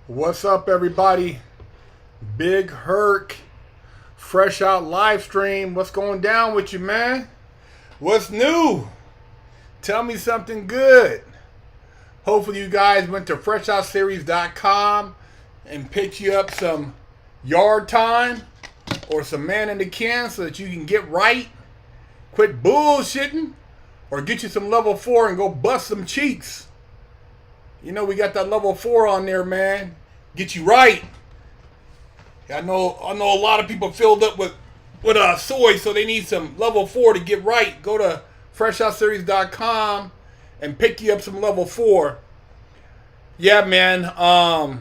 What's up, everybody? Big Herc, fresh out live stream. What's going down with you, man? What's new? Tell me something good. Hopefully, you guys went to freshoutseries.com and picked you up some yard time or some man in the can so that you can get right, quit bullshitting, or get you some level 4 and go bust some cheeks. You know, we got that level 4 on there, man. Get you right. I know a lot of people filled up with soy, so they need some level 4 to get right. Go to freshoutseries.com and pick you up some level 4. Yeah, man. A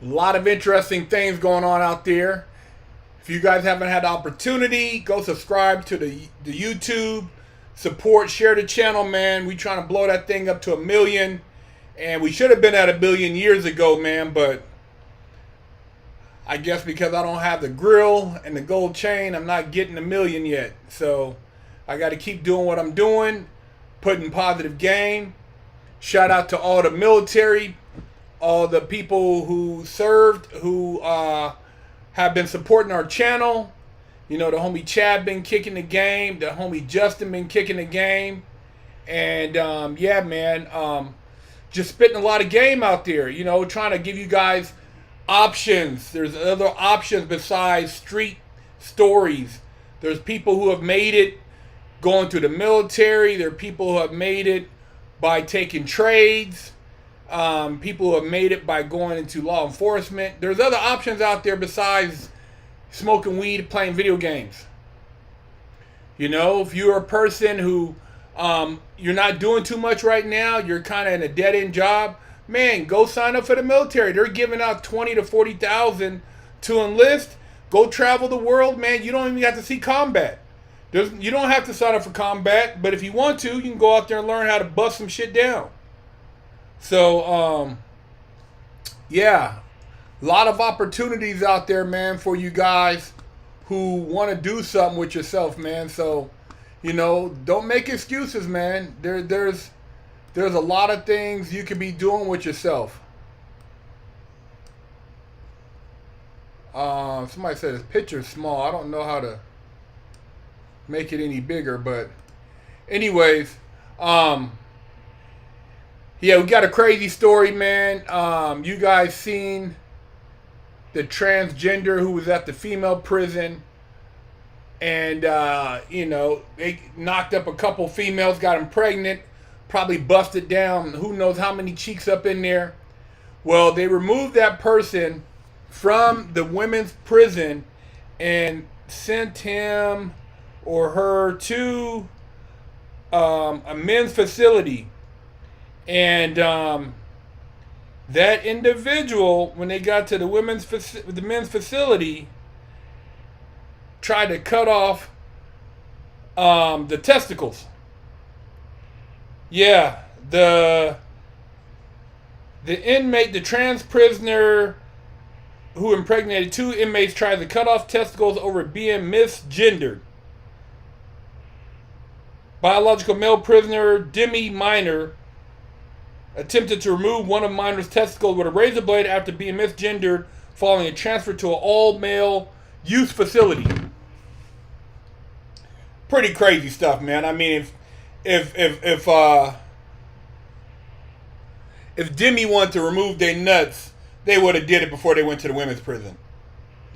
lot of interesting things going on out there. If you guys haven't had the opportunity, go subscribe to the YouTube. Support, share the channel, man. We trying to blow that thing up to 1 million. And we should have been at 1 billion years ago, man. But I guess because I don't have the grill and the gold chain, I'm not getting 1 million yet. So I got to keep doing what I'm doing, putting positive game. Shout out to all the military, all the people who served, who have been supporting our channel. You know, the homie Chad been kicking the game. The homie Justin been kicking the game. And, yeah, man, just spitting a lot of game out there. You know, trying to give you guys options. There's other options besides street stories. There's people who have made it going to the military. There are people who have made it by taking trades. People who have made it by going into law enforcement. There's other options out there besides smoking weed, playing video games. You know, if you're a person who you're not doing too much right now, you're kind of in a dead-end job, man, go sign up for the military. They're giving out 20 to 40,000 to enlist. Go travel the world, man. You don't even have to see combat. You don't have to sign up for combat, but if you want to, you can go out there and learn how to bust some shit down. So, yeah. A lot of opportunities out there, man, for you guys who want to do something with yourself, man. So, you know, don't make excuses, man. There's a lot of things you could be doing with yourself. Somebody said his picture's small. I don't know how to make it any bigger, but anyways, yeah, we got a crazy story, man. You guys seen the transgender who was at the female prison, and you know, they knocked up a couple females, got them pregnant, probably busted down who knows how many cheeks up in there. Well, they removed that person from the women's prison and sent him or her to a men's facility. And that individual, when they got to the men's facility, tried to cut off the testicles. Yeah, the inmate, the trans prisoner who impregnated 2 inmates, tried to cut off testicles over being misgendered. Biological male prisoner Demi Minor attempted to remove one of Minor's testicles with a razor blade after being misgendered following a transfer to an all-male youth facility. Pretty crazy stuff, man. I mean, if Demi wanted to remove their nuts, they would have did it before they went to the women's prison.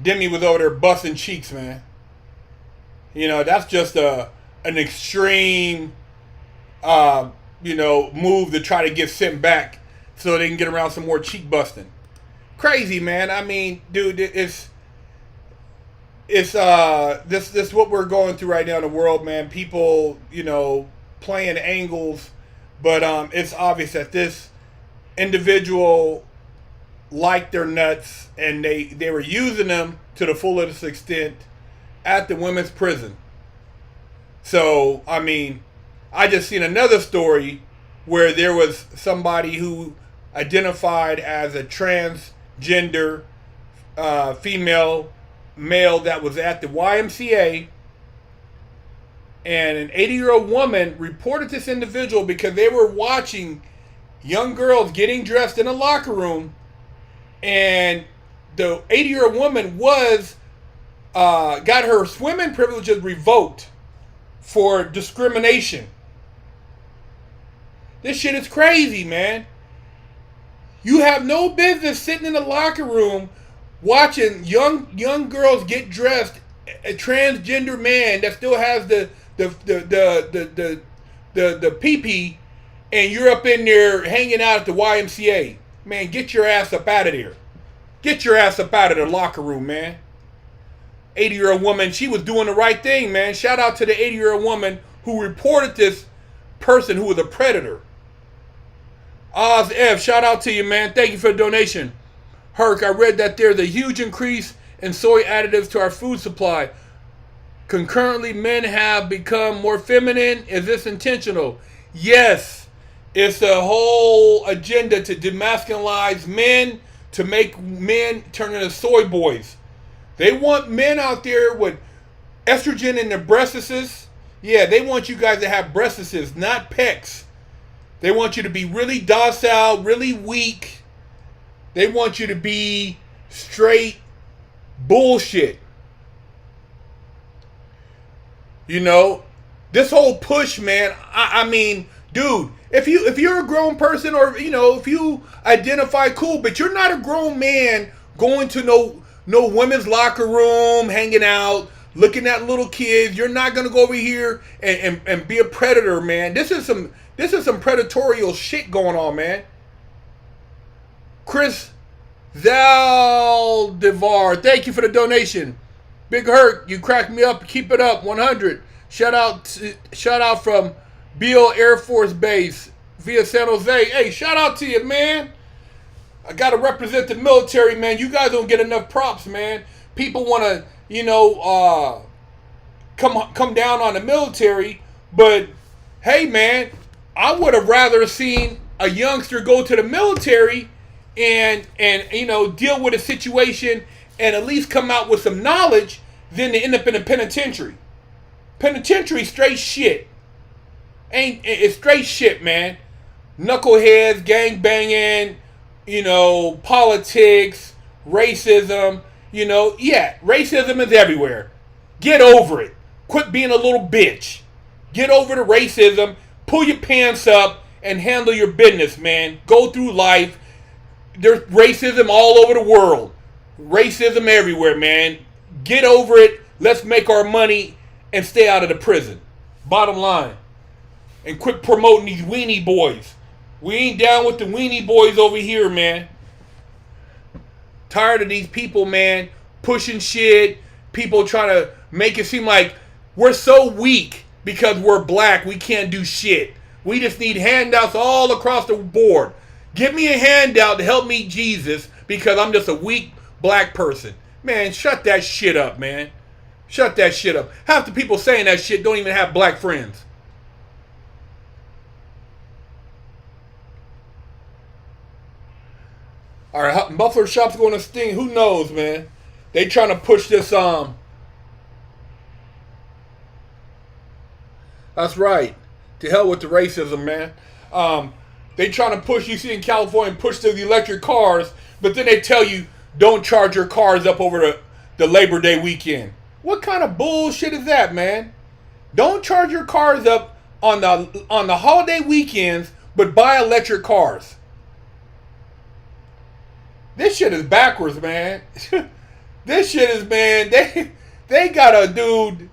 Demi was over there busting cheeks, man. You know, that's just an extreme you know, move to try to get sent back so they can get around some more cheek busting. Crazy, man. I mean, dude, it's this what we're going through right now in the world, man. People, you know, playing angles, but it's obvious that this individual liked their nuts and they were using them to the fullest extent at the women's prison. So, I mean, I just seen another story where there was somebody who identified as a transgender female male that was at the YMCA, and an 80-year-old woman reported this individual because they were watching young girls getting dressed in a locker room, and the 80-year-old woman was got her swimming privileges revoked for discrimination. This shit is crazy, man. You have no business sitting in the locker room watching young girls get dressed. A transgender man that still has the pee-pee, and you're up in there hanging out at the YMCA. Man, get your ass up out of there. Get your ass up out of the locker room, man. 80-year-old woman, she was doing the right thing, man. Shout out to the 80-year-old woman who reported this person who was a predator. Oz F, shout out to you, man. Thank you for the donation. Herc, I read that there's a huge increase in soy additives to our food supply. Concurrently, men have become more feminine. Is this intentional? Yes. It's a whole agenda to demasculinize men, to make men turn into soy boys. They want men out there with estrogen in their breasts. Yeah, they want you guys to have breasts, not pecs. They want you to be really docile, really weak. They want you to be straight bullshit. You know, this whole push, man. I mean, dude, if you're a grown person, or if you identify cool, but you're not a grown man going to no women's locker room, hanging out, looking at little kids. You're not gonna go over here and be a predator, man. This is some predatorial shit going on, man. Chris Zaldivar, thank you for the donation. Big Herc, you cracked me up. Keep it up. 100. Shout out from Beale Air Force Base via San Jose. Hey, shout out to you, man. I gotta represent the military, man. You guys don't get enough props, man. People wanna, come down on the military, but hey, man, I would have rather seen a youngster go to the military and deal with a situation and at least come out with some knowledge than to end up in a penitentiary. Penitentiary straight shit. It's straight shit, man. Knuckleheads, gang banging, politics, racism, racism is everywhere. Get over it. Quit being a little bitch. Get over the racism. Pull your pants up and handle your business, man. Go through life. There's racism all over the world. Racism everywhere, man. Get over it. Let's make our money and stay out of the prison. Bottom line. And quit promoting these weenie boys. We ain't down with the weenie boys over here, man. Tired of these people, man, pushing shit. People trying to make it seem like we're so weak because we're black. We can't do shit. We just need handouts all across the board. Give me a handout to help me Jesus because I'm just a weak black person. Man, shut that shit up, man. Shut that shit up. Half the people saying that shit don't even have black friends. All right, muffler shop's going to sting. Who knows, man? They trying to push this. That's right. To hell with the racism, man. They trying to push. You see in California, push to the electric cars, but then they tell you don't charge your cars up over the Labor Day weekend. What kind of bullshit is that, man? Don't charge your cars up on the holiday weekends, but buy electric cars. This shit is backwards, man. This shit is, man, they got a dude,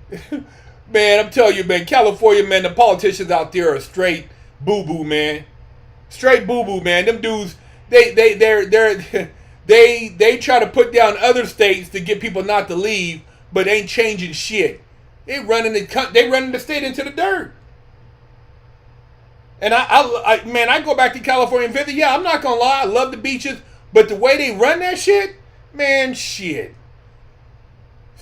man, I'm telling you, man, California, man, the politicians out there are straight boo-boo, man. Straight boo-boo, man. Them dudes, they try to put down other states to get people not to leave, but ain't changing shit. They running the state into the dirt. And I go back to California and visit. Yeah, I'm not gonna lie, I love the beaches. But the way they run that shit, man, shit.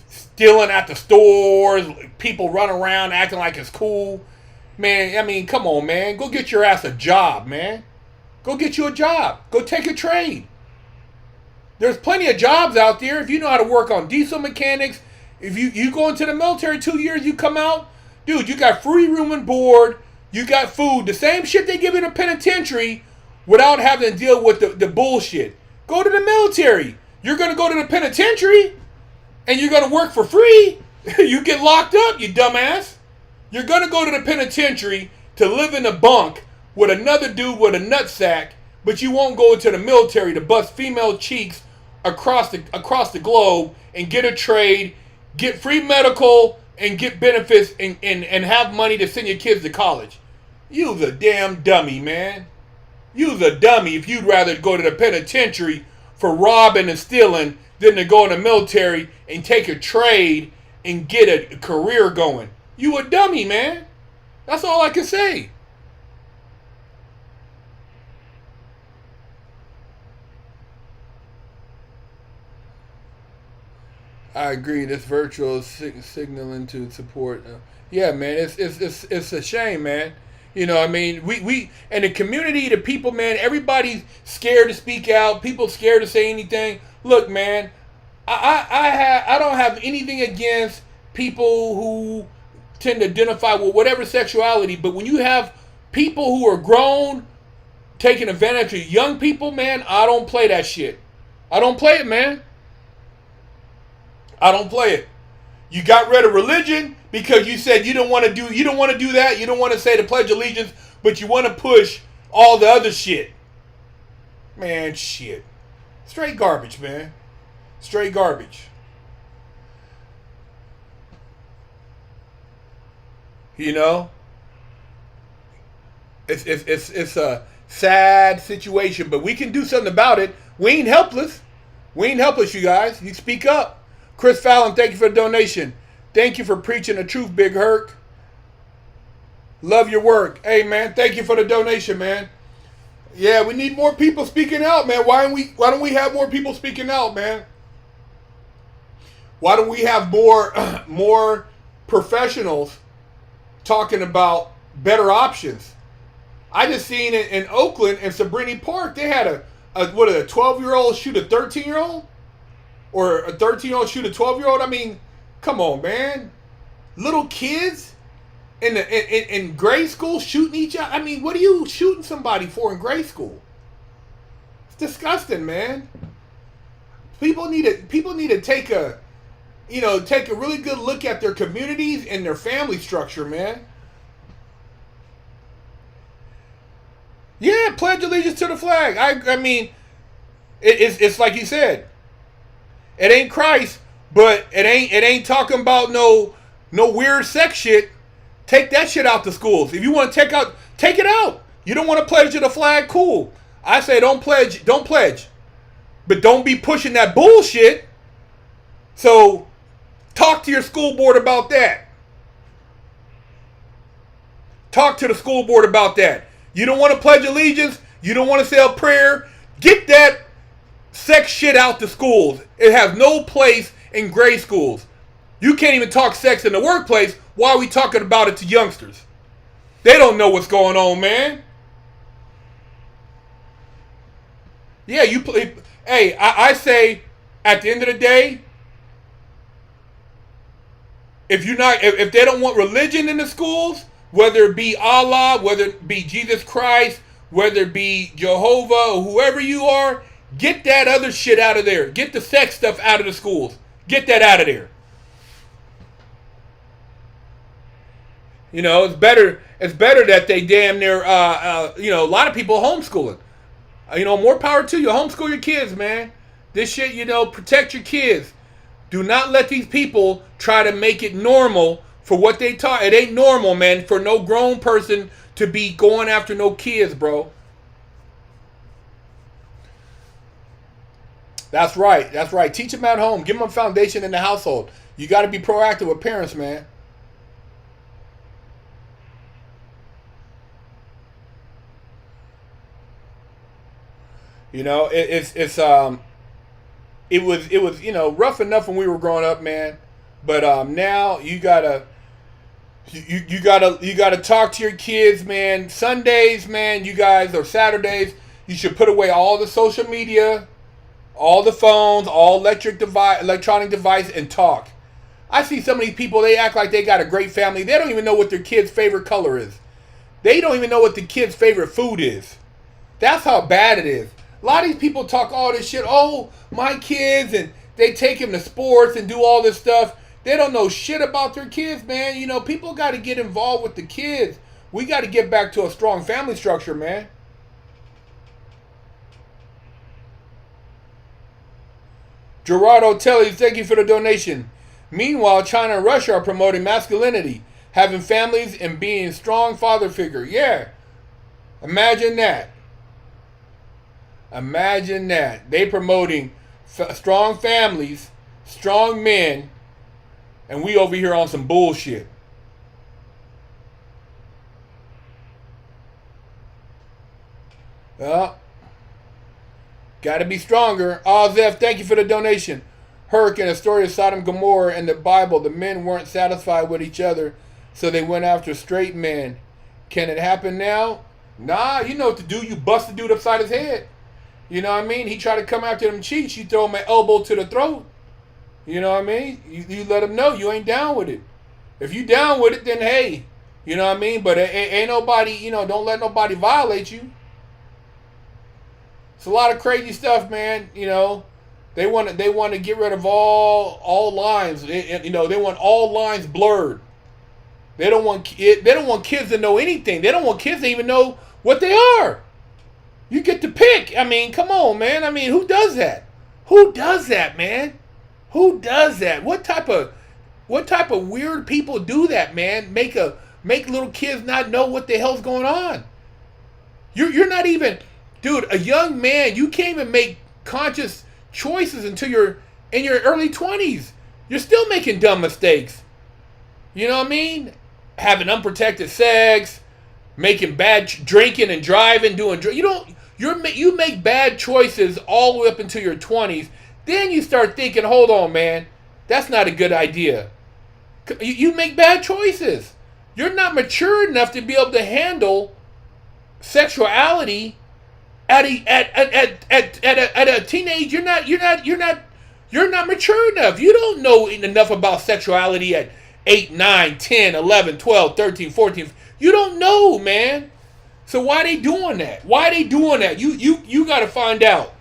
Stealing at the stores, people run around acting like it's cool. Man, I mean, come on, man. Go get your ass a job, man. Go get you a job. Go take a trade. There's plenty of jobs out there if you know how to work on diesel mechanics. If you go into the military 2 years, you come out, dude, you got free room and board. You got food. The same shit they give in a penitentiary. without having to deal with the bullshit. Go to the military. You're going to go to the penitentiary and you're going to work for free. You get locked up, you dumbass. You're going to go to the penitentiary to live in a bunk with another dude with a nutsack, but you won't go into the military to bust female cheeks across the globe and get a trade, get free medical, and get benefits and have money to send your kids to college. You's a damn dummy, man. You's a dummy if you'd rather go to the penitentiary for robbing and stealing than to go in the military and take a trade and get a career going. You a dummy, man. That's all I can say. I agree. This virtual is signaling to support. Yeah, man. It's a shame, man. You know, I mean, we and the community, the people, man. Everybody's scared to speak out. People scared to say anything. Look, man. I don't have anything against people who tend to identify with whatever sexuality, but when you have people who are grown taking advantage of young people, man, I don't play that shit. I don't play it, man. I don't play it. You got rid of religion because you said you don't want to do that. You don't want to say the Pledge of Allegiance, but you want to push all the other shit. Man, shit. Straight garbage, man. Straight garbage. You know? It's a sad situation, but we can do something about it. We ain't helpless. We ain't helpless, you guys. You speak up. Chris Fallon, thank you for the donation. Thank you for preaching the truth, Big Herc. Love your work. Hey, man, thank you for the donation, man. Yeah, we need more people speaking out, man. Why don't we have more people speaking out, man? Why don't we have more professionals talking about better options? I just seen it in Oakland and Sabrini Park. They had a 12-year-old shoot a 13-year-old? Or a 13-year-old shoot a 12-year-old? I mean, come on, man. Little kids in grade school shooting each other. I mean, what are you shooting somebody for in grade school? It's disgusting, man. People need to take a really good look at their communities and their family structure, man. Yeah, pledge allegiance to the flag. I mean, it's like you said. It ain't Christ, but it ain't talking about no weird sex shit. Take that shit out the schools. If you want to take it out. You don't want to pledge to the flag, cool. I say don't pledge. But don't be pushing that bullshit. So talk to your school board about that. Talk to the school board about that. You don't want to pledge allegiance. You don't want to say a prayer. Get that sex shit out the schools. It has no place in grade schools. You can't even talk sex in the workplace. Why are we talking about it to youngsters? They don't know what's going on, man. Yeah, hey, I say at the end of the day, if they don't want religion in the schools, whether it be Allah, whether it be Jesus Christ, whether it be Jehovah or whoever you are, get that other shit out of there. Get the sex stuff out of the schools. Get that out of there. You know, it's better that they damn near, a lot of people homeschooling. More power to you. Homeschool your kids, man. This shit, protect your kids. Do not let these people try to make it normal for what they taught. It ain't normal, man, for no grown person to be going after no kids, bro. That's right. Teach them at home. Give them a foundation in the household. You got to be proactive with parents, man. It was rough enough when we were growing up, man. But now you gotta talk to your kids, man. Sundays, man, you guys, or Saturdays, you should put away all the social media, all the phones, all electronic device, and talk. I see some of these people, they act like they got a great family. They don't even know what their kid's favorite color is. They don't even know what the kid's favorite food is. That's how bad it is. A lot of these people talk all this shit. Oh, my kids, and they take them to sports and do all this stuff. They don't know shit about their kids, man. You know, people got to get involved with the kids. We got to get back to a strong family structure, man. Gerardo Telly, thank you for the donation. Meanwhile, China and Russia are promoting masculinity, having families and being a strong father figure. Yeah. Imagine that. Imagine that. They promoting strong families, strong men, and we over here on some bullshit. Got to be stronger. Ozef, thank you for the donation. Herc, in a story of Sodom and Gomorrah in the Bible, the men weren't satisfied with each other, so they went after straight men. Can it happen now? Nah, you know what to do. You bust the dude upside his head. You know what I mean? He tried to come after them cheeks. You throw him an elbow to the throat. You know what I mean? You let him know you ain't down with it. If you down with it, then hey. You know what I mean? But ain't nobody, you know, don't let nobody violate you. It's a lot of crazy stuff, man. You know, they want to get rid of all lines. You know, they want all lines blurred. They don't want kids to know anything. They don't want kids to even know what they are. You get to pick. I mean, come on, man. I mean, who does that? Who does that, man? Who does that? What type of weird people do that, man? Make little kids not know what the hell's going on. You're not even, dude, a young man, you can't even make conscious choices until you're in your early 20s. You're still making dumb mistakes. You know what I mean? Having unprotected sex, making bad drinking and driving, you make bad choices all the way up until your 20s. Then you start thinking, hold on, man, that's not a good idea. You make bad choices. You're not mature enough to be able to handle sexuality at a teenage. You're not mature enough. You don't know enough about sexuality at 8, 9, 10, 11, 12, 13, 14. You don't know, man. So why they doing that? Why they doing that? You got to find out.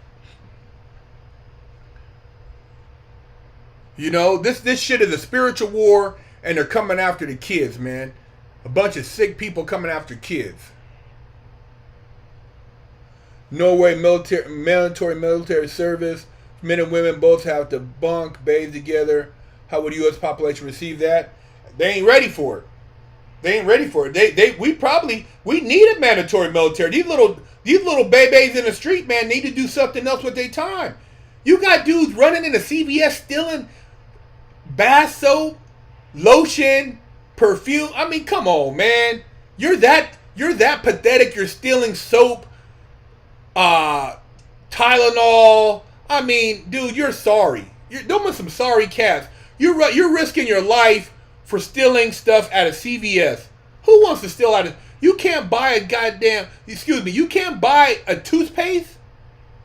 You know, this shit is a spiritual war, and they're coming after the kids, man. A bunch of sick people coming after kids. Norway military service. Men and women both have to bunk, bathe together. How would the U.S. population receive that? They ain't ready for it. They ain't ready for it. We need a mandatory military. These little babies in the street, man, need to do something else with their time. You got dudes running into CVS stealing bath soap, lotion, perfume. I mean, come on, man. You're that pathetic. You're stealing soap, Tylenol. I mean, dude, you're sorry. You're doing some sorry cats. You're risking your life for stealing stuff at a CVS. Who wants to steal out of? You can't buy a goddamn. Excuse me. You can't buy a toothpaste.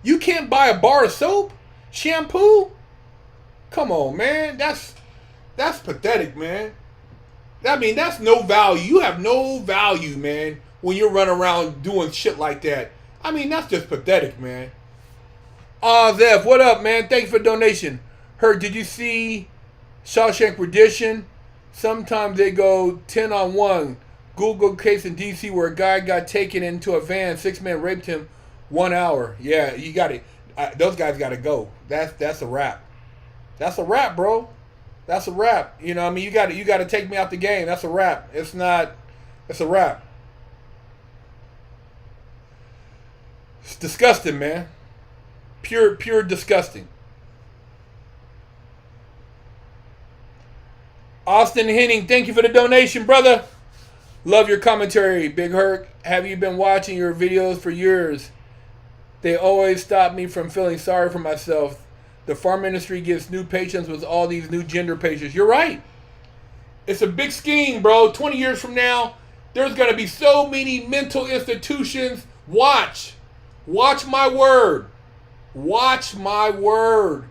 You can't buy a bar of soap, shampoo. Come on, man. That's pathetic, man. I mean, that's no value. You have no value, man, when you're running around doing shit like that. I mean, that's just pathetic, man. Zev, what up, man? Thanks for the donation. Herc, did you see Shawshank Redemption? Sometimes they go 10 on 1. Google case in D.C. where a guy got taken into a van. 6 men raped him 1 hour. Yeah, you got it. Those guys got to go. That's a wrap. That's a wrap, bro. That's a wrap. You know what I mean? You got to take me out the game. That's a wrap. It's a wrap. It's disgusting, man. Pure disgusting. Austin Henning, thank you for the donation, brother. Love your commentary, Big Herc. Have you been watching your videos for years? They always stop me from feeling sorry for myself. The farm industry gets new patients with all these new gender patients. You're right. It's a big scheme, bro. 20 years from now, there's going to be so many mental institutions. Watch my word. Watch my word.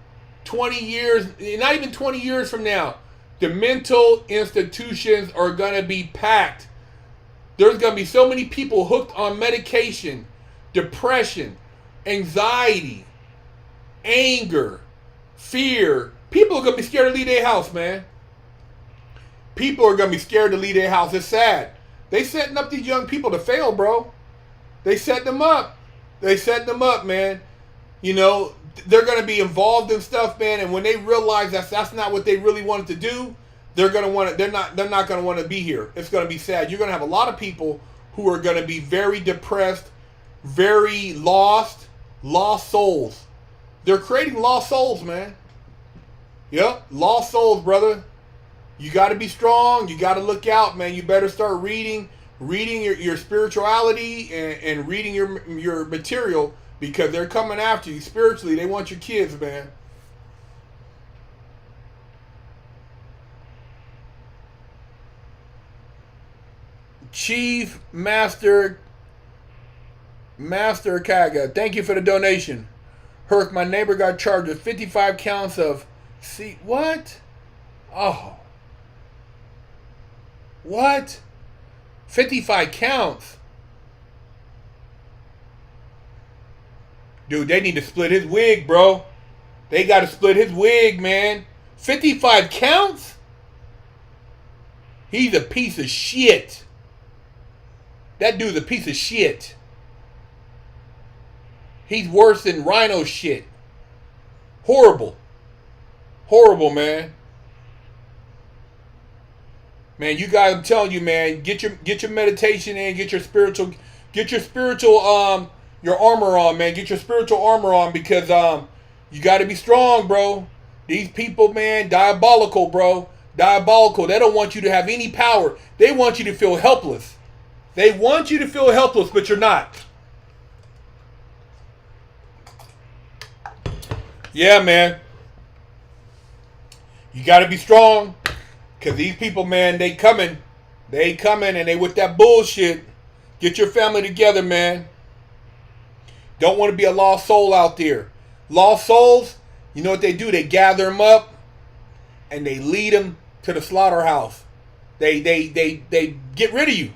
20 years, not even 20 years from now, the mental institutions are going to be packed. There's going to be so many people hooked on medication, depression, anxiety, anger, fear. People are going to be scared to leave their house, man. People are going to be scared to leave their house. It's sad. They setting up these young people to fail, bro. They set them up. They set them up, man. You know, they're going to be involved in stuff, man. And when they realize that's not what they really wanted to do, they're going to want to. They're not going to want to be here. It's going to be sad. You're going to have a lot of people who are going to be very depressed, very lost souls. They're creating lost souls, man. Yep, lost souls, brother. You got to be strong. You got to look out, man. You better start reading your spirituality and reading your material, because they're coming after you spiritually. They want your kids, man. Chief Master Kaga, thank you for the donation. Herc, my neighbor got charged with 55 counts of what? Oh. What? 55 counts? Dude, they need to split his wig, bro. They got to split his wig, man. 55 counts? He's a piece of shit. That dude's a piece of shit. He's worse than Rhino shit. Horrible. Horrible, man. Man, you guys, I'm telling you, man, get your meditation in, get your spiritual your armor on, man. Get your spiritual armor on, because you got to be strong, bro. These people, man, diabolical, bro. Diabolical. They don't want you to have any power. They want you to feel helpless. They want you to feel helpless, but you're not. Yeah, man. You got to be strong, because these people, man, they coming, and they with that bullshit. Get your family together, man. Don't want to be a lost soul out there. Lost souls, you know what they do? They gather them up and they lead them to the slaughterhouse. They get rid of you.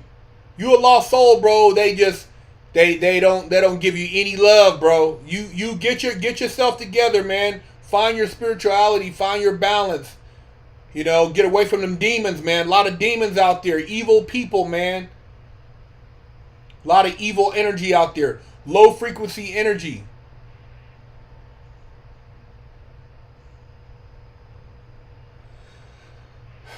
You a lost soul, bro. They don't give you any love, bro. You get yourself together, man. Find your spirituality, find your balance. You know, get away from them demons, man. A lot of demons out there, evil people, man. A lot of evil energy out there. Low frequency energy.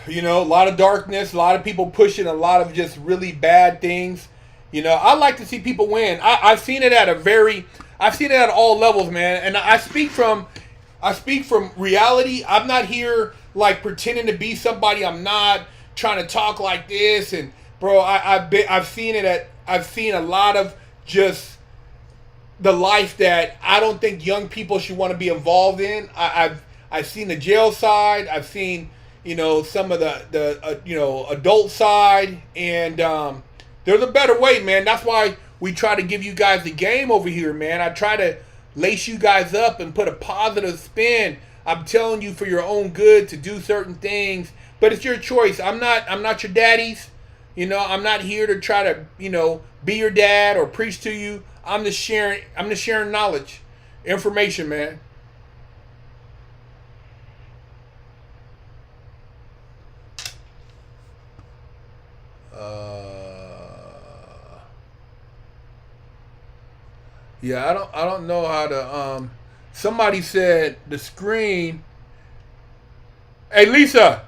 You know, a lot of darkness, a lot of people pushing a lot of just really bad things. You know, I like to see people win. I've seen it at all levels, man. And I speak from reality. I'm not here like pretending to be somebody I'm not, trying to talk like this. And bro, I've seen a lot of just the life that I don't think young people should want to be involved in. I've seen the jail side. I've seen, you know, some of the adult side, and there's a better way, man. That's why we try to give you guys the game over here, man. I try to lace you guys up and put a positive spin. I'm telling you for your own good to do certain things, but it's your choice. I'm not your daddy's. You know, I'm not here to try to, you know, be your dad or preach to you. I'm just sharing knowledge, information, man. Yeah, I don't know how to. Somebody said the screen. Hey, Lisa,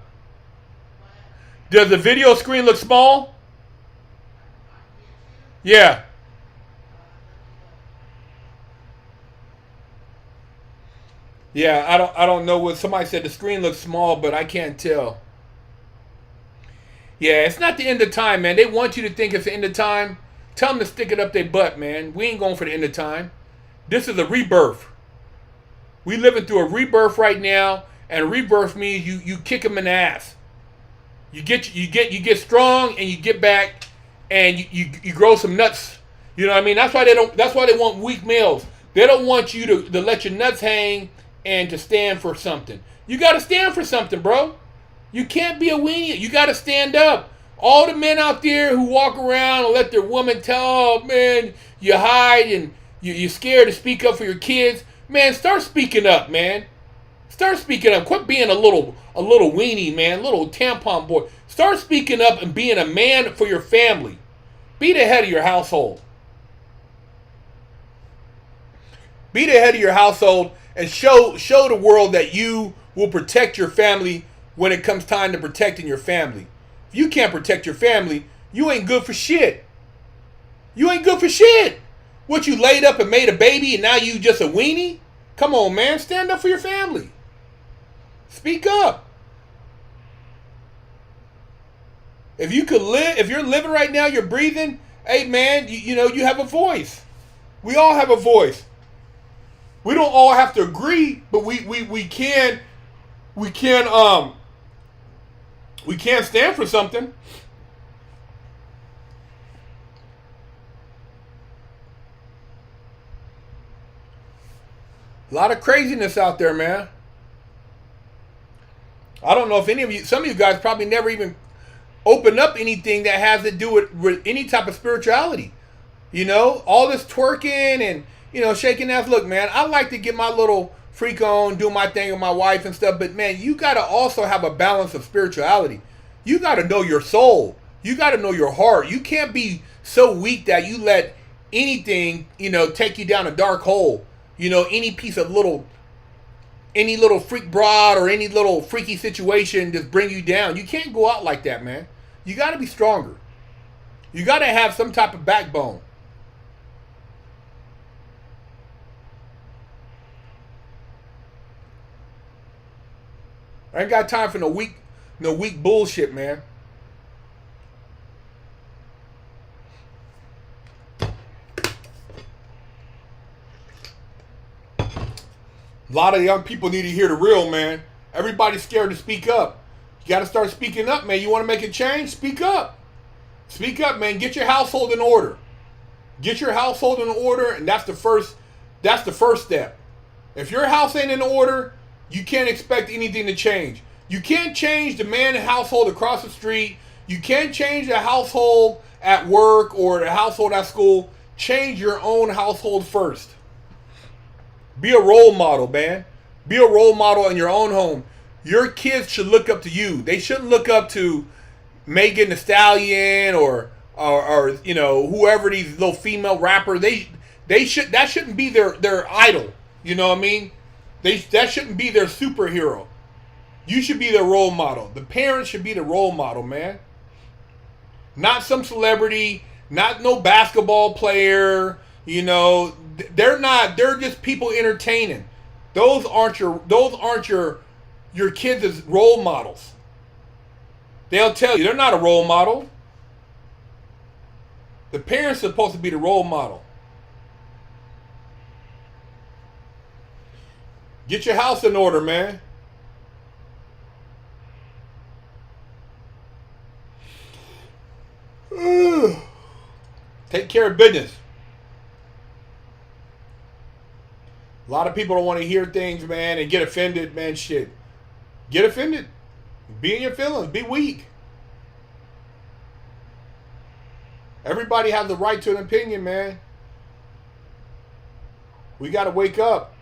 does the video screen look small? Yeah. Yeah, I don't know what somebody said. The screen looks small, but I can't tell. Yeah, it's not the end of time, man. They want you to think it's the end of time. Tell them to stick it up their butt, man. We ain't going for the end of time. This is a rebirth. We living through a rebirth right now, and rebirth means you kick them in the ass. You get strong, and you get back, and you grow some nuts. You know what I mean? That's why they want weak males. They don't want you to let your nuts hang and to stand for something. You got to stand for something, bro. You can't be a weenie. You got to stand up. All the men out there who walk around and let their woman tell, oh, man, you hide and you're scared to speak up for your kids. Man, start speaking up, man. Start speaking up. Quit being a little weenie, man, little tampon boy. Start speaking up and being a man for your family. Be the head of your household. Be the head of your household and show the world that you will protect your family when it comes time to protecting your family. If you can't protect your family, you ain't good for shit. You ain't good for shit. What, you laid up and made a baby and now you just a weenie? Come on, man. Stand up for your family. Speak up. If you're living right now, you're breathing, hey man, you know, you have a voice. We all have a voice. We don't all have to agree, but we can stand for something. A lot of craziness out there, man. I don't know if some of you guys probably never even open up anything that has to do with any type of spirituality. You know, all this twerking and, you know, shaking ass. Look, man, I like to get my little freak on, do my thing with my wife and stuff. But, man, you got to also have a balance of spirituality. You got to know your soul. You got to know your heart. You can't be so weak that you let anything, you know, take you down a dark hole. You know, any little freak broad or any little freaky situation just bring you down. You can't go out like that, man. You got to be stronger. You got to have some type of backbone. I ain't got time for no weak bullshit, man. A lot of young people need to hear the real, man. Everybody's scared to speak up. You got to start speaking up, man. You want to make a change? Speak up. Speak up, man. Get your household in order. Get your household in order, and that's the first step. If your house ain't in order, you can't expect anything to change. You can't change the man and household across the street. You can't change the household at work or the household at school. Change your own household first. Be a role model, man. Be a role model in your own home. Your kids should look up to you. They shouldn't look up to Megan Thee Stallion or you know, whoever these little female rapper. That shouldn't be their idol. You know what I mean? That shouldn't be their superhero. You should be their role model. The parents should be the role model, man. Not some celebrity, not no basketball player, you know. They're just people entertaining. Those aren't your kids as role models. They'll tell you they're not a role model. The parents are supposed to be the role model. Get your house in order, man. Take care of business. A lot of people don't want to hear things, man, and get offended, man. Shit. Get offended. Be in your feelings. Be weak. Everybody has the right to an opinion, man. We got to wake up.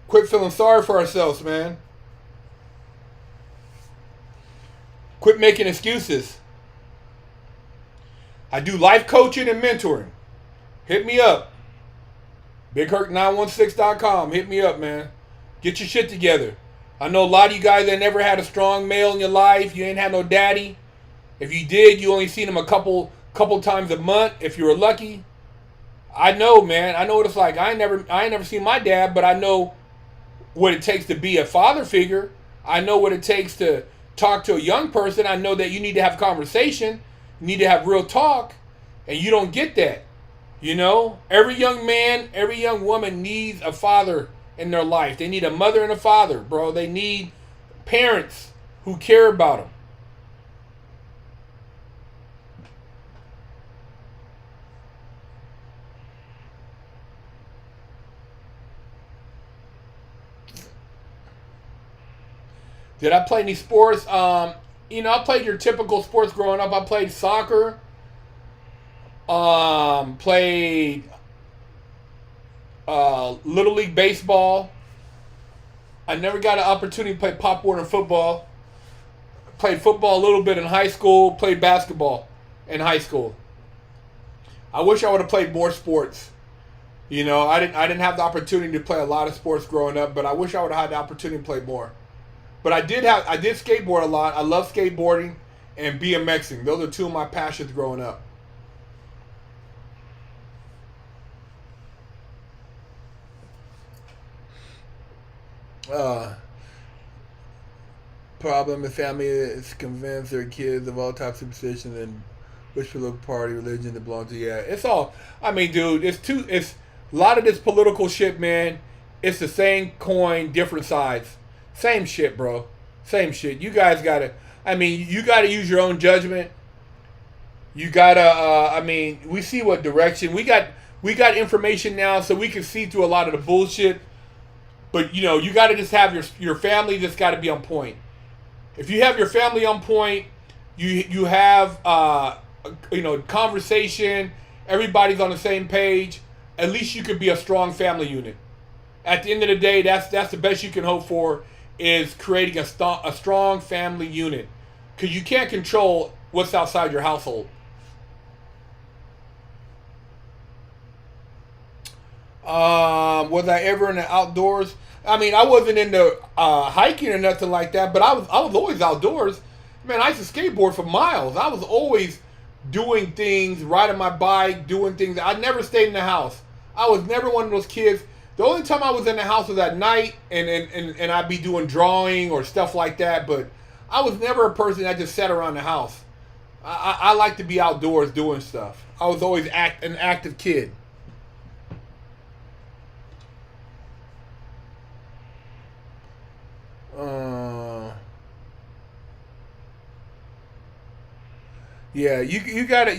Quit feeling sorry for ourselves, man. Quit making excuses. I do life coaching and mentoring. Hit me up. BigHerc916.com. Hit me up, man. Get your shit together. I know a lot of you guys that never had a strong male in your life. You ain't had no daddy. If you did, you only seen him a couple times a month, if you were lucky. I know, man. I know what it's like. I ain't never seen my dad, but I know what it takes to be a father figure. I know what it takes to talk to a young person. I know that you need to have conversation. You need to have real talk. And you don't get that. You know, every young man, every young woman needs a father in their life. They need a mother and a father, bro. They need parents who care about them. Did I play any sports? I played your typical sports growing up. I played soccer, played Little League Baseball. I never got an opportunity to play Pop Warner football. Played football a little bit in high school. Played basketball in high school. I wish I would have played more sports. I didn't have the opportunity to play a lot of sports growing up, but I wish I would have had the opportunity to play more. But I did skateboard a lot. I love skateboarding and BMXing. Those are two of my passions growing up. Problem if family is convinced their kids of all types of superstitions and which political party, religion they belong to. Yeah, it's all. I mean, dude, it's a lot of this political shit, man. It's the same coin, different sides. Same shit, bro. Same shit. You guys gotta. I mean, you gotta use your own judgment. You gotta. We see what direction we got. We got information now, so we can see through a lot of the bullshit. But you gotta just have your family. Just gotta be on point. If you have your family on point, you have conversation. Everybody's on the same page. At least you could be a strong family unit. At the end of the day, that's the best you can hope for, is creating a strong family unit, because you can't control what's outside your household. Was I ever in the outdoors? I mean, I wasn't into hiking or nothing like that, but I was always outdoors. Man, I used to skateboard for miles. I was always doing things, riding my bike, doing things. I never stayed in the house. I was never one of those kids. The only time I was in the house was at night, and I'd be doing drawing or stuff like that. But I was never a person that just sat around the house. I like to be outdoors doing stuff. I was always an active kid. Yeah, you gotta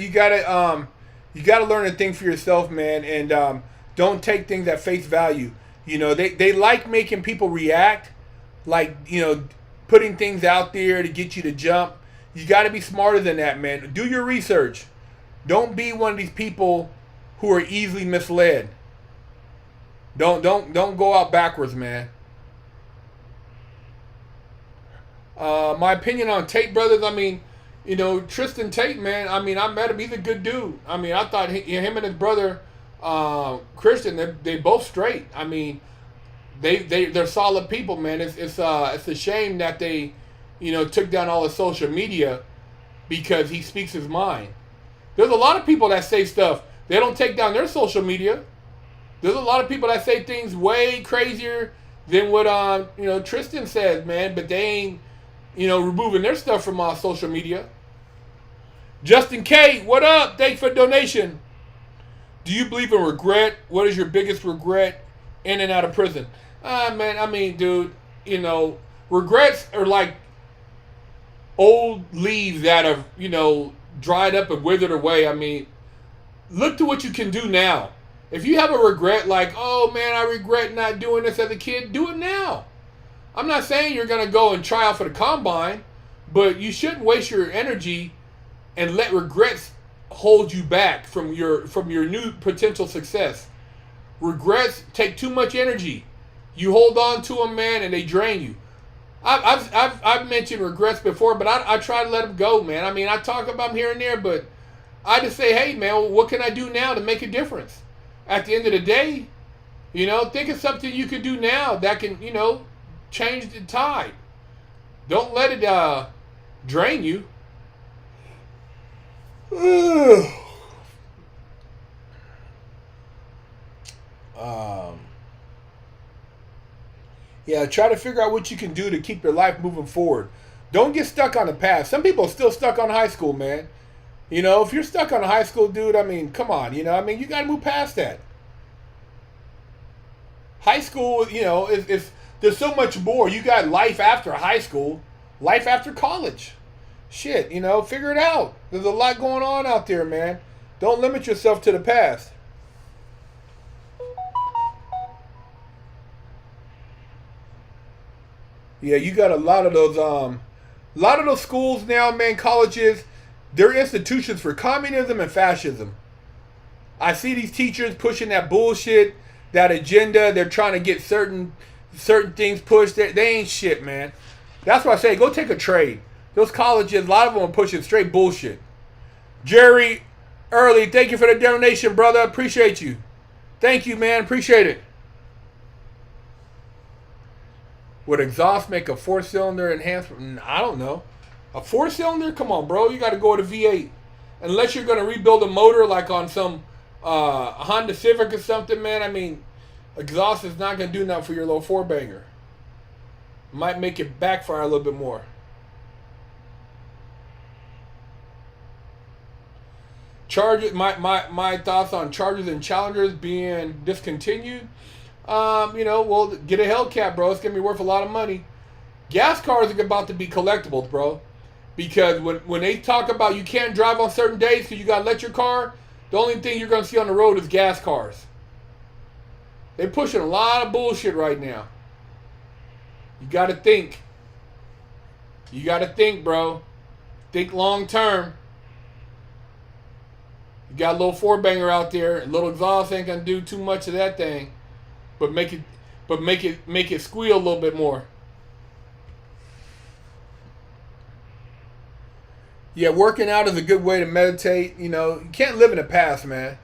learn to think for yourself, man, and don't take things at face value. They like making people react, like putting things out there to get you to jump. You got to be smarter than that, man. Do your research. Don't be one of these people who are easily misled. Don't go out backwards, man. My opinion on Tate brothers, I mean, Tristan Tate, man, I mean, I met him. He's a good dude. I mean, I thought him and his brother, Christian, they both straight. I mean, they're solid people, man. It's a shame that they, took down all his social media because he speaks his mind. There's a lot of people that say stuff. They don't take down their social media. There's a lot of people that say things way crazier than what Tristan says, man. But they ain't removing their stuff from social media. Justin K, what up? Thanks for the donation. Do you believe in regret? What is your biggest regret in and out of prison? Man, I mean, dude, regrets are like old leaves that have, dried up and withered away. I mean, look to what you can do now. If you have a regret like, oh man, I regret not doing this as a kid, do it now. I'm not saying you're going to go and try out for the combine, but you shouldn't waste your energy and let regrets hold you back from your new potential success. Regrets take too much energy. You hold on to them, man, and they drain you. I've mentioned regrets before, but I try to let them go, man. I mean, I talk about them here and there, but I just say, hey, man, what can I do now to make a difference? At the end of the day, think of something you can do now that can, change the tide. Don't let it drain you. Yeah, try to figure out what you can do to keep your life moving forward. Don't get stuck on the past. Some people are still stuck on high school, man. If you're stuck on high school, dude, I mean, come on. You got to move past that. High school, there's so much more. You got life after high school, life after college. Shit, figure it out. There's a lot going on out there, man. Don't limit yourself to the past. Yeah, you got a lot of those A lot of those schools now, man, colleges, they're institutions for communism and fascism. I see these teachers pushing that bullshit, that agenda. They're trying to get certain things pushed. They ain't shit, man. That's why I say go take a trade. Those colleges, a lot of them are pushing straight bullshit. Jerry Early, thank you for the donation, brother. Appreciate you. Thank you, man. Appreciate it. Would exhaust make a 4-cylinder enhancement? I don't know. A 4-cylinder? Come on, bro. You got to go with a V8. Unless you're going to rebuild a motor like on some Honda Civic or something, man. I mean, exhaust is not going to do nothing for your little 4-banger. Might make it backfire a little bit more. Chargers, my thoughts on Chargers and Challengers being discontinued. Well, get a Hellcat, bro. It's going to be worth a lot of money. Gas cars are about to be collectibles, bro. Because when they talk about you can't drive on certain days because you got to let your car, the only thing you're going to see on the road is gas cars. They're pushing a lot of bullshit right now. You got to think. You got to think, bro. Think long term. You got a little 4-banger out there. A little exhaust ain't going to do too much of that thing. But make it squeal a little bit more. Yeah, working out is a good way to meditate. You know, you can't live in the past, man.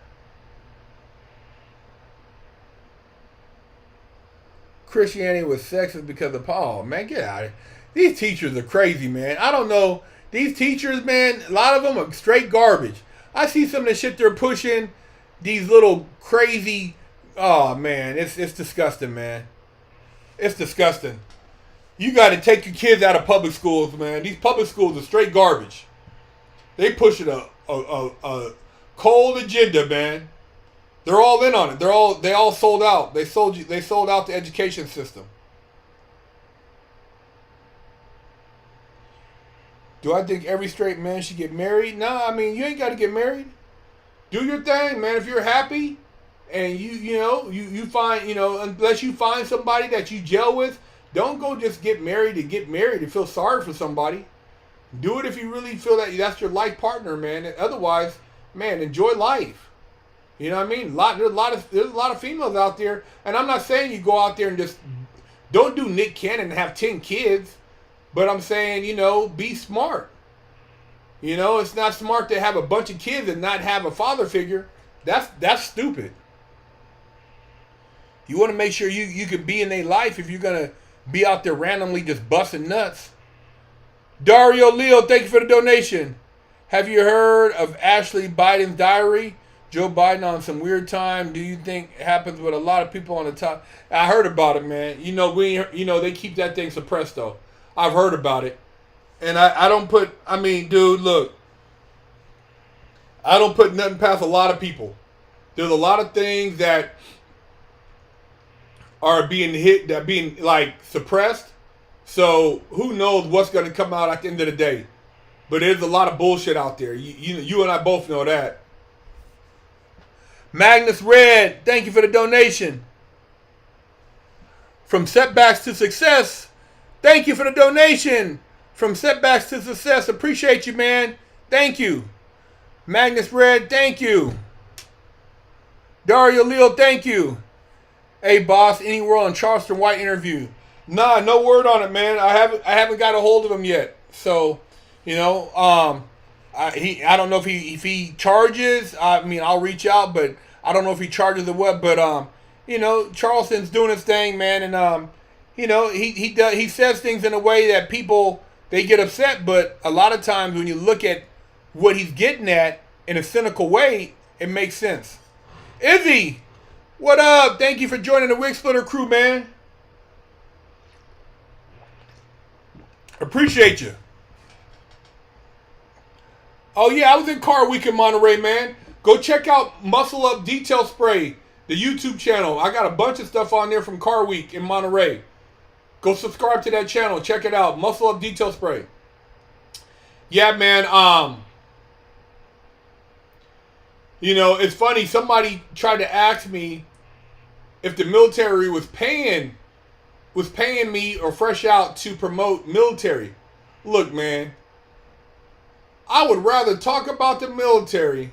Christianity was sexist because of Paul. Man, get out of here. These teachers are crazy, man. I don't know. These teachers, man, a lot of them are straight garbage. I see some of the shit they're pushing. These little crazy... Oh, man. It's disgusting, man. It's disgusting. You got to take your kids out of public schools, man. These public schools are straight garbage. They pushing a cold agenda, man. They're all in on it. They all sold out. They sold out the education system. Do I think every straight man should get married? No, I mean you ain't got to get married. Do your thing, man. If you're happy and you find, unless you find somebody that you gel with, don't go just get married to get married and feel sorry for somebody. Do it if you really feel that that's your life partner, man. And otherwise, man, enjoy life. You know what I mean? There's a lot of females out there, and I'm not saying you go out there and just don't do Nick Cannon and have 10 kids, but I'm saying, be smart. It's not smart to have a bunch of kids and not have a father figure. That's stupid. You want to make sure you can be in their life if you're gonna be out there randomly just busting nuts. Dario Leo, thank you for the donation. Have you heard of Ashley Biden's diary? Joe Biden on some weird time. Do you think it happens with a lot of people on the top? I heard about it, man. They keep that thing suppressed though. I've heard about it. And I don't put, dude, look. I don't put nothing past a lot of people. There's a lot of things that are being suppressed. So who knows what's going to come out at the end of the day. But there's a lot of bullshit out there. You and I both know that. Magnus Red, thank you for the donation. From setbacks to success, thank you for the donation. From setbacks to success, appreciate you, man. Thank you. Magnus Red, thank you. Dario Leo, thank you. Hey, boss, anywhere on Charleston White interview? Nah, no word on it, man. I haven't got a hold of him yet. So, I don't know if he charges. I'll reach out, but I don't know if he charges or what. But Charleston's doing his thing, man, and he says things in a way that people they get upset. But a lot of times when you look at what he's getting at in a cynical way, it makes sense. Izzy, what up? Thank you for joining the Wigsplitter crew, man. Appreciate you. Oh, yeah, I was in Car Week in Monterey, man. Go check out Muscle Up Detail Spray, the YouTube channel. I got a bunch of stuff on there from Car Week in Monterey. Go subscribe to that channel. Check it out. Muscle Up Detail Spray. Yeah, man. It's funny. Somebody tried to ask me if the military was paying me or Fresh Out to promote military. Look, man, I would rather talk about the military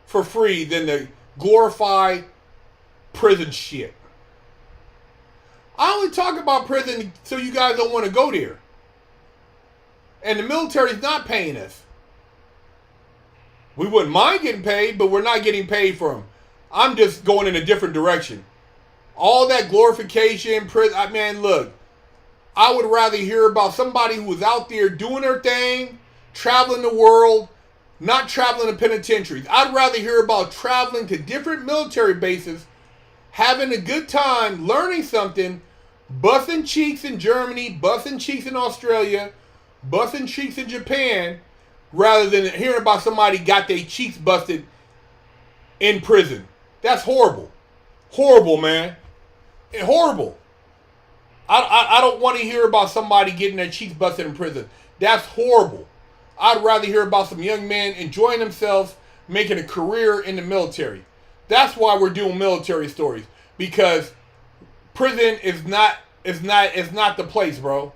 for free than to glorify prison shit. I only talk about prison so you guys don't want to go there. And the military's not paying us. We wouldn't mind getting paid, but we're not getting paid for them. I'm just going in a different direction. All that glorification, prison, man, look, I would rather hear about somebody who was out there doing their thing, traveling the world, not traveling to penitentiaries. I'd rather hear about traveling to different military bases, having a good time, learning something, busting cheeks in Germany, busting cheeks in Australia, busting cheeks in Japan, rather than hearing about somebody got their cheeks busted in prison. That's horrible. Horrible, man. Horrible. I don't want to hear about somebody getting their cheeks busted in prison. That's horrible. I'd rather hear about some young men enjoying themselves, making a career in the military. That's why we're doing military stories. Because prison is not the place, bro.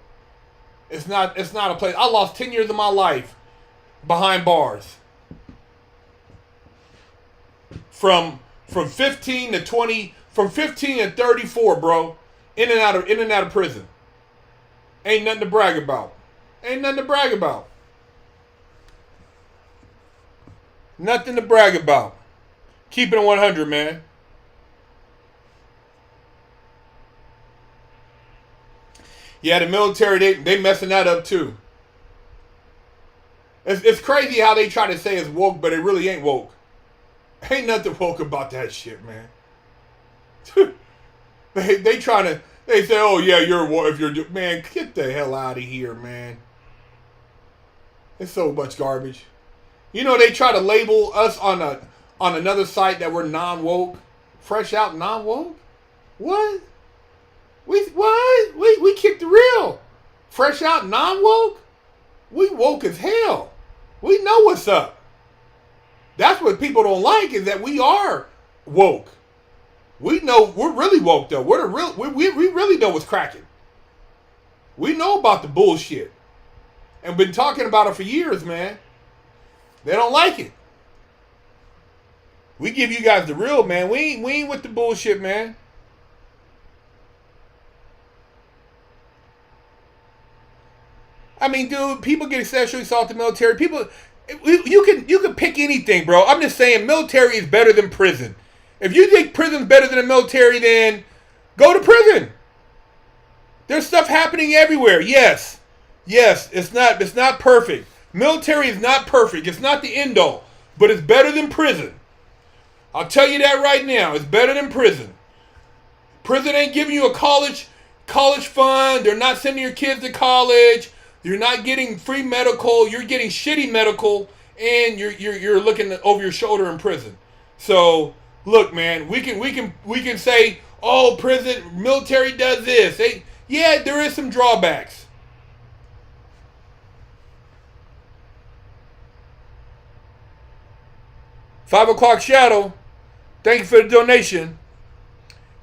It's not a place. I lost 10 years of my life behind bars. From 15 to 20, from 15 to 34, bro. In and out of prison. Ain't nothing to brag about. Ain't nothing to brag about. Nothing to brag about. Keeping it 100, man. Yeah, the military, they messing that up too. It's crazy how they try to say it's woke, but it really ain't woke. Ain't nothing woke about that shit, man. they trying to, they say, oh yeah, you're woke if you're, man, get the hell out of here, man. It's so much garbage. You know, they try to label us on another site that we're non-woke. Fresh out non-woke? What? We kicked the real. Fresh out non-woke? We woke as hell. We know what's up. That's what people don't like, is that we are woke. We know we're really woke though. We're the real. We really know what's cracking. We know about the bullshit, and been talking about it for years, man. They don't like it. We give you guys the real, man. We ain't with the bullshit, man. I mean, dude, people get sexually assaulted in the military. People, you can pick anything, bro. I'm just saying, military is better than prison. If you think prison's better than the military, then go to prison. There's stuff happening everywhere. Yes, it's not perfect. Military is not perfect. It's not the end all, but it's better than prison. I'll tell you that right now. It's better than prison. Prison ain't giving you a college fund. They're not sending your kids to college. You're not getting free medical. You're getting shitty medical, and you're looking over your shoulder in prison. So look, man, we can say, oh, prison, military does this. Yeah, there is some drawbacks. $5 Shadow, thank you for the donation.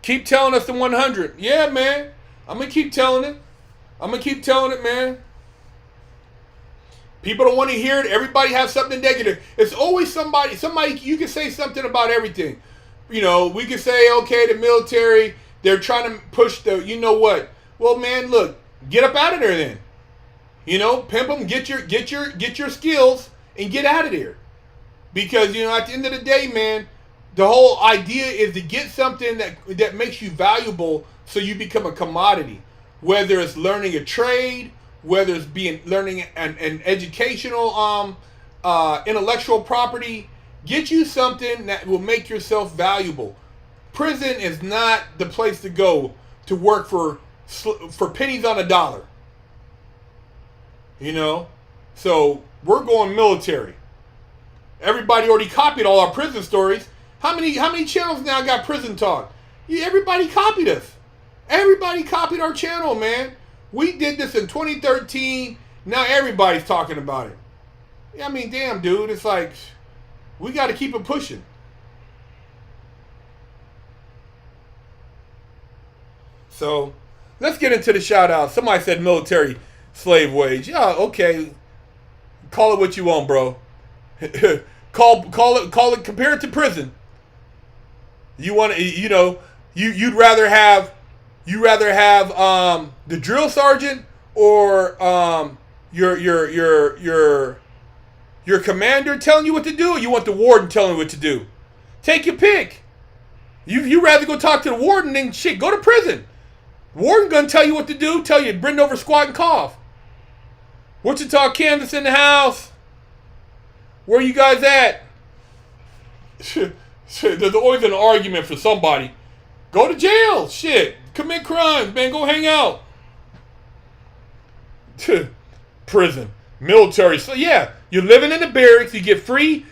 Keep telling us the 100. Yeah, man, I'm gonna keep telling it, man. People don't want to hear it. Everybody has something negative. It's always somebody, you can say something about everything. You know, we can say, okay, the military, they're trying to push the, you know what? Well, man, look, get up out of there then. You know, pimp them, get your skills and get out of there. Because, you know, at the end of the day, man, the whole idea is to get something that makes you valuable so you become a commodity. Whether it's learning a trade, whether it's learning an educational intellectual property, get you something that will make yourself valuable. Prison is not the place to go to work for pennies on a dollar. You know? So we're going military. Everybody already copied all our prison stories. How many channels now got prison talk? Yeah, everybody copied us. Everybody copied our channel, man. We did this in 2013. Now everybody's talking about it. Yeah, I mean, damn, dude. It's like, we got to keep it pushing. So, let's get into the shout-outs. Somebody said military. slave wage. Yeah, okay. Call it what you want, bro. call it. Compare it to prison. You want to, you'd rather have the drill sergeant or your commander telling you what to do, or you want the warden telling you what to do? Take your pick. You rather go talk to the warden than shit. Go to prison. Warden gonna tell you what to do. Tell you bend over, squat, and cough. Wichita, Kansas in the house. Where you guys at? There's always an argument for somebody. Go to jail. Shit. Commit crimes, man. Go hang out. Prison. Military. So yeah, you're living in the barracks. You get 3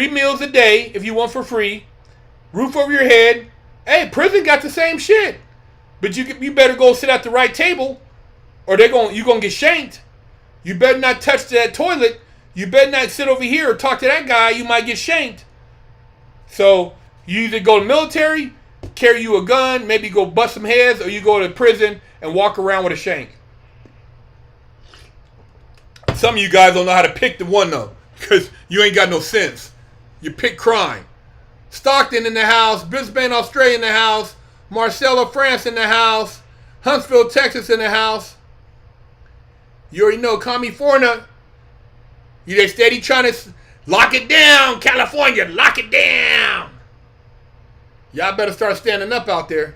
meals a day if you want for free. Roof over your head. Hey, prison got the same shit. But you better go sit at the right table, or you're gonna get shanked. You better not touch that toilet. You better not sit over here or talk to that guy. You might get shanked. So you either go to military, carry you a gun, maybe go bust some heads, or you go to prison and walk around with a shank. Some of you guys don't know how to pick the one though, because you ain't got no sense. You pick crime. Stockton in the house, Brisbane, Australia in the house, Marcella, France in the house, Huntsville, Texas in the house. You already know, California. They steady trying to lock it down, California, lock it down. Y'all better start standing up out there.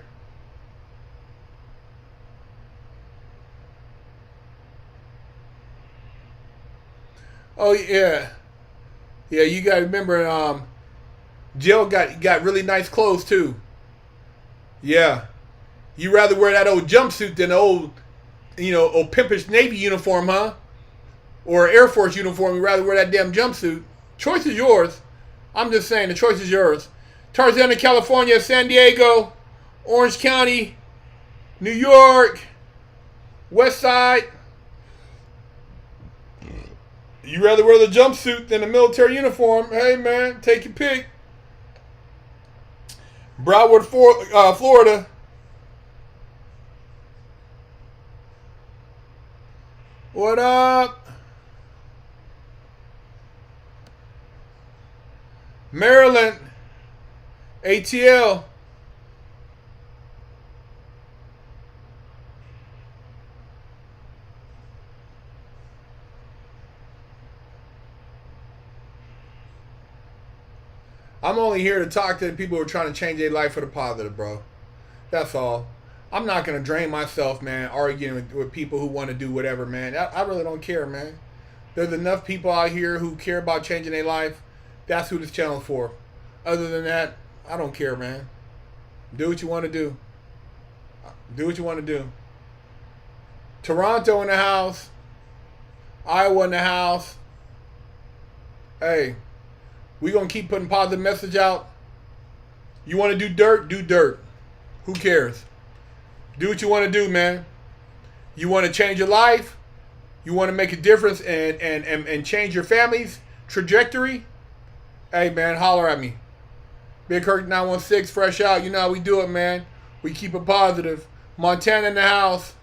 Oh yeah, yeah. You gotta remember, Jill got really nice clothes too. Yeah, you rather wear that old jumpsuit than old pimpish Navy uniform, huh? Or Air Force uniform. You rather wear that damn jumpsuit. Choice is yours. I'm just saying, the choice is yours. Tarzana, California, San Diego, Orange County, New York, West Side. You rather wear the jumpsuit than a military uniform. Hey, man, take your pick. Broward, Florida. What up? Maryland. ATL. I'm only here to talk to the people who are trying to change their life for the positive, bro. That's all. I'm not going to drain myself, man, arguing with people who want to do whatever, man. I really don't care, man. There's enough people out here who care about changing their life. That's who this channel's for. Other than that, I don't care, man. Do what you want to do. Do what you want to do. Toronto in the house. Iowa in the house. Hey, we going to keep putting positive message out. You want to do dirt? Do dirt. Who cares? Do what you want to do, man. You want to change your life? You want to make a difference and change your family's trajectory? Hey, man, holler at me. Big Herc 916, fresh out. You know how we do it, man. We keep it positive. Montana in the house.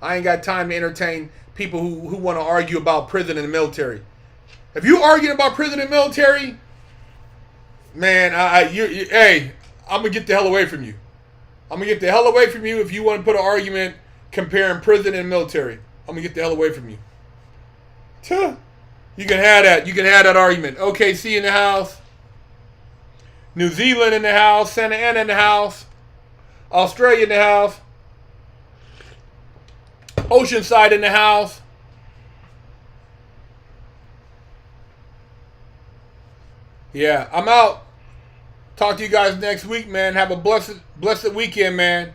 I ain't got time to entertain people who want to argue about prison and the military. If you arguing about prison and military, man, hey, I'm going to get the hell away from you. I'm going to get the hell away from you if you want to put an argument comparing prison and military. I'm going to get the hell away from you. You can have that. You can have that argument. OKC in the house. New Zealand in the house. Santa Ana in the house. Australia in the house. Oceanside in the house. Yeah, I'm out. Talk to you guys next week, man. Have a blessed weekend, man.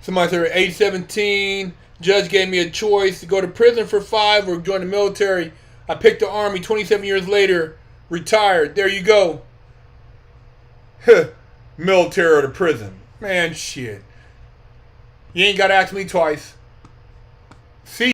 Somebody said 817. Judge gave me a choice to go to prison for 5 or join the military. I picked the Army. 27 years later, retired. There you go. Military or to prison. Man, shit. You ain't got to ask me twice. See